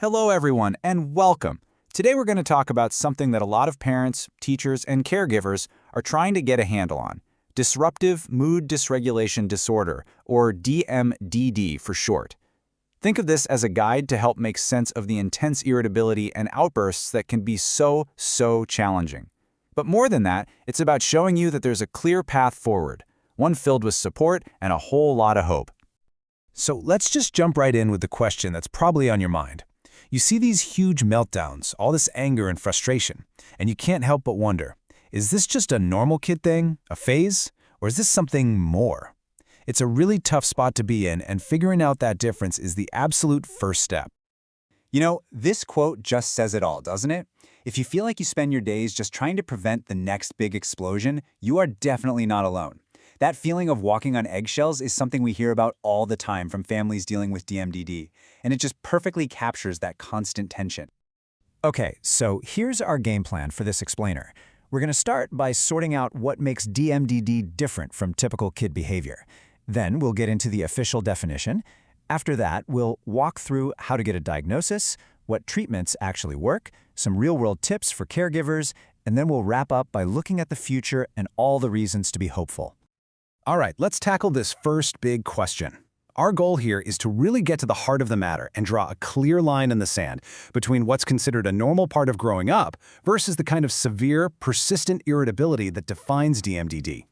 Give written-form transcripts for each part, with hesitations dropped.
Hello everyone, and welcome. Today we're going to talk about something that a lot of parents, teachers, and caregivers are trying to get a handle on: Disruptive Mood Dysregulation Disorder, or DMDD for short. Think of this as a guide to help make sense of the intense irritability and outbursts that can be so challenging. But more than that, it's about showing you that there's a clear path forward, one filled with support and a whole lot of hope. So let's just jump right in with the question that's probably on your mind. You see these huge meltdowns, all this anger and frustration, and you can't help but wonder, is this just a normal kid thing, a phase, or is this something more? It's a really tough spot to be in, and figuring out that difference is the absolute first step. You know, this quote just says it all, doesn't it? If you feel like you spend your days just trying to prevent the next big explosion, you are definitely not alone. That feeling of walking on eggshells is something we hear about all the time from families dealing with DMDD, and it just perfectly captures that constant tension. Okay, so here's our game plan for this explainer. We're going to start by sorting out what makes DMDD different from typical kid behavior. Then we'll get into the official definition. After that, we'll walk through how to get a diagnosis, what treatments actually work, some real-world tips for caregivers, and then we'll wrap up by looking at the future and all the reasons to be hopeful. All right, let's tackle this first big question. Our goal here is to really get to the heart of the matter and draw a clear line in the sand between what's considered a normal part of growing up versus the kind of severe, persistent irritability that defines DMDD.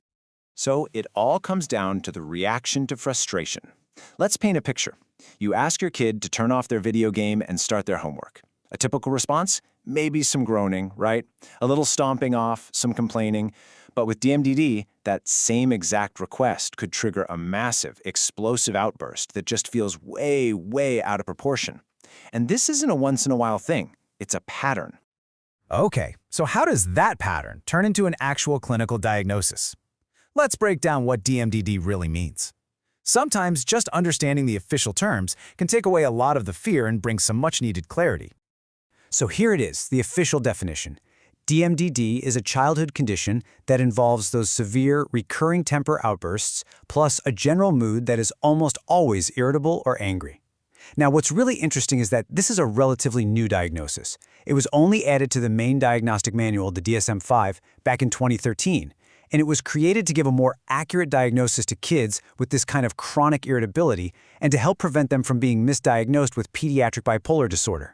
So it all comes down to the reaction to frustration. Let's paint a picture. You ask your kid to turn off their video game and start their homework. A typical response? Maybe some groaning, right? A little stomping off, some complaining. But with DMDD, that same exact request could trigger a massive, explosive outburst that just feels way out of proportion. And this isn't a once-in-a-while thing. It's a pattern. Okay, so how does that pattern turn into an actual clinical diagnosis? Let's break down what DMDD really means. Sometimes just understanding the official terms can take away a lot of the fear and bring some much-needed clarity. So here it is, the official definition. DMDD is a childhood condition that involves those severe recurring temper outbursts plus a general mood that is almost always irritable or angry. Now, what's really interesting is that this is a relatively new diagnosis. It was only added to the main diagnostic manual, the DSM-5, back in 2013, and it was created to give a more accurate diagnosis to kids with this kind of chronic irritability and to help prevent them from being misdiagnosed with pediatric bipolar disorder.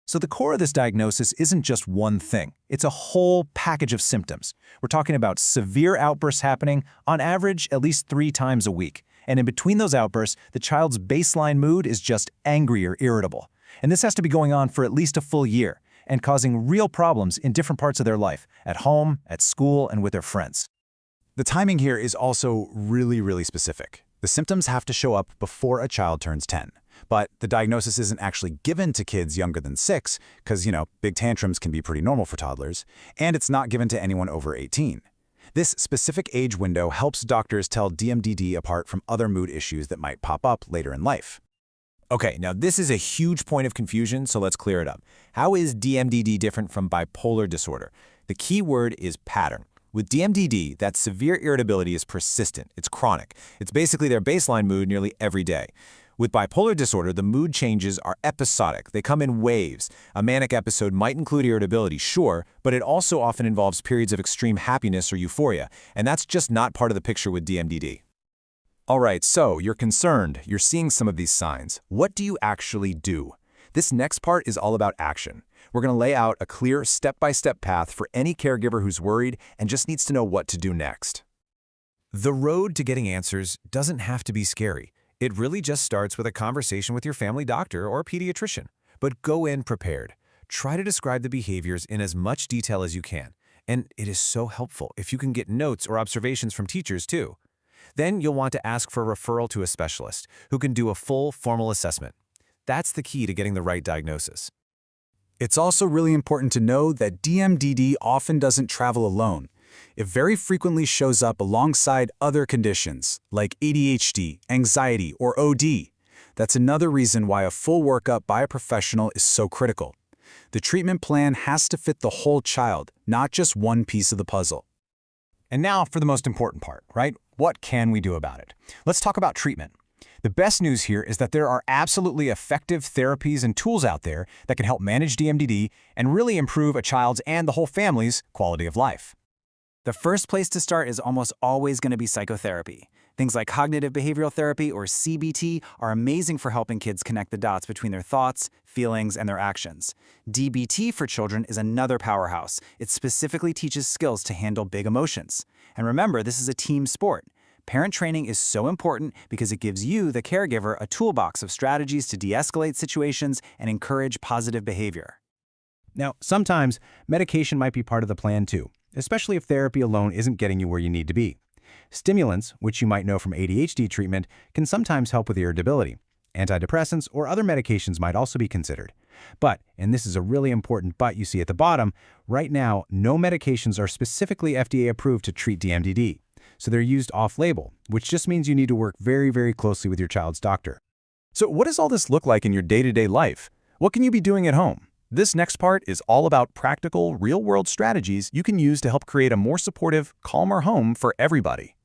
So the core of this diagnosis isn't just one thing. It's a whole package of symptoms. We're talking about severe outbursts happening, on average, at least 3 times a week. And in between those outbursts, the child's baseline mood is just angry or irritable. And this has to be going on for at least a full year and causing real problems in different parts of their life, at home, at school, and with their friends. The timing here is also really specific. The symptoms have to show up before a child turns 10. But the diagnosis isn't actually given to kids younger than 6, because, big tantrums can be pretty normal for toddlers, and it's not given to anyone over 18. This specific age window helps doctors tell DMDD apart from other mood issues that might pop up later in life. Okay, now this is a huge point of confusion, so let's clear it up. How is DMDD different from bipolar disorder? The key word is pattern. With DMDD, that severe irritability is persistent. It's chronic. It's basically their baseline mood nearly every day. With bipolar disorder, the mood changes are episodic. They come in waves. A manic episode might include irritability, sure, but it also often involves periods of extreme happiness or euphoria, and that's just not part of the picture with DMDD. All right, so you're concerned, you're seeing some of these signs. What do you actually do? This next part is all about action. We're going to lay out a clear step-by-step path for any caregiver who's worried and just needs to know what to do next. The road to getting answers doesn't have to be scary. It really just starts with a conversation with your family doctor or pediatrician. But go in prepared. Try to describe the behaviors in as much detail as you can. And it is so helpful if you can get notes or observations from teachers too. Then you'll want to ask for a referral to a specialist who can do a full formal assessment. That's the key to getting the right diagnosis. It's also really important to know that DMDD often doesn't travel alone. It very frequently shows up alongside other conditions, like ADHD, anxiety, or OD. That's another reason why a full workup by a professional is so critical. The treatment plan has to fit the whole child, not just one piece of the puzzle. And now for the most important part, right? What can we do about it? Let's talk about treatment. The best news here is that there are absolutely effective therapies and tools out there that can help manage DMDD and really improve a child's and the whole family's quality of life. The first place to start is almost always going to be psychotherapy. Things like cognitive behavioral therapy, or CBT, are amazing for helping kids connect the dots between their thoughts, feelings, and their actions. DBT for children is another powerhouse. It specifically teaches skills to handle big emotions. And remember, this is a team sport. Parent training is so important because it gives you, the caregiver, a toolbox of strategies to de-escalate situations and encourage positive behavior. Now, sometimes medication might be part of the plan too, especially if therapy alone isn't getting you where you need to be. Stimulants, which you might know from ADHD treatment, can sometimes help with irritability. Antidepressants or other medications might also be considered. But, and this is a really important but you see at the bottom, right now, no medications are specifically FDA approved to treat DMDD. So they're used off-label, which just means you need to work very, very closely with your child's doctor. So what does all this look like in your day-to-day life? What can you be doing at home? This next part is all about practical, real-world strategies you can use to help create a more supportive, calmer home for everybody.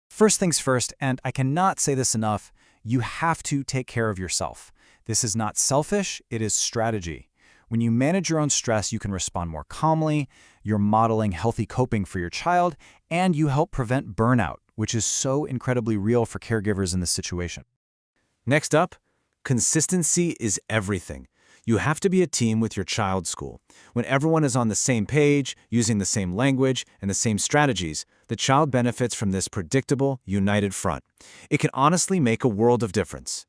First things first, and I cannot say this enough, you have to take care of yourself. This is not selfish, it is strategy. When you manage your own stress, you can respond more calmly, you're modeling healthy coping for your child, and you help prevent burnout, which is so incredibly real for caregivers in this situation. Next up, consistency is everything. You have to be a team with your child's school. When everyone is on the same page, using the same language and the same strategies, the child benefits from this predictable, united front. It can honestly make a world of difference.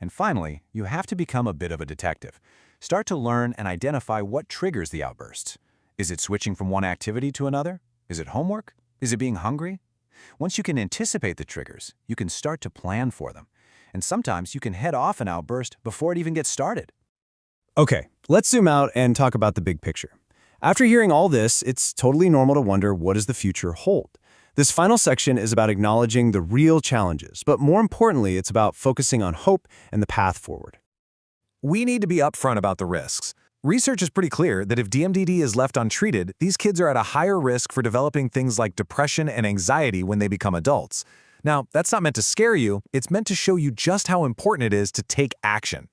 And finally, you have to become a bit of a detective. Start to learn and identify what triggers the outbursts. Is it switching from one activity to another? Is it homework? Is it being hungry? Once you can anticipate the triggers, you can start to plan for them. And sometimes you can head off an outburst before it even gets started. Okay, let's zoom out and talk about the big picture. After hearing all this, it's totally normal to wonder, what does the future hold? This final section is about acknowledging the real challenges, but more importantly, it's about focusing on hope and the path forward. We need to be upfront about the risks. Research is pretty clear that if DMDD is left untreated, these kids are at a higher risk for developing things like depression and anxiety when they become adults. Now, that's not meant to scare you, it's meant to show you just how important it is to take action.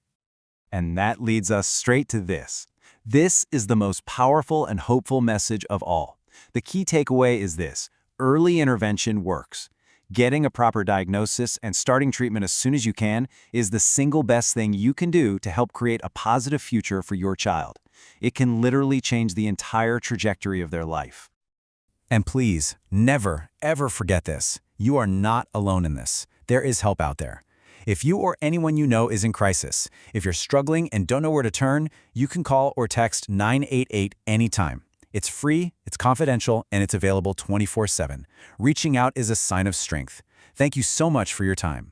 And that leads us straight to this. This is the most powerful and hopeful message of all. The key takeaway is this: early intervention works. Getting a proper diagnosis and starting treatment as soon as you can is the single best thing you can do to help create a positive future for your child. It can literally change the entire trajectory of their life. And please, never, ever forget this. You are not alone in this. There is help out there. If you or anyone you know is in crisis, if you're struggling and don't know where to turn, you can call or text 988 anytime. It's free, it's confidential, and it's available 24/7. Reaching out is a sign of strength. Thank you so much for your time.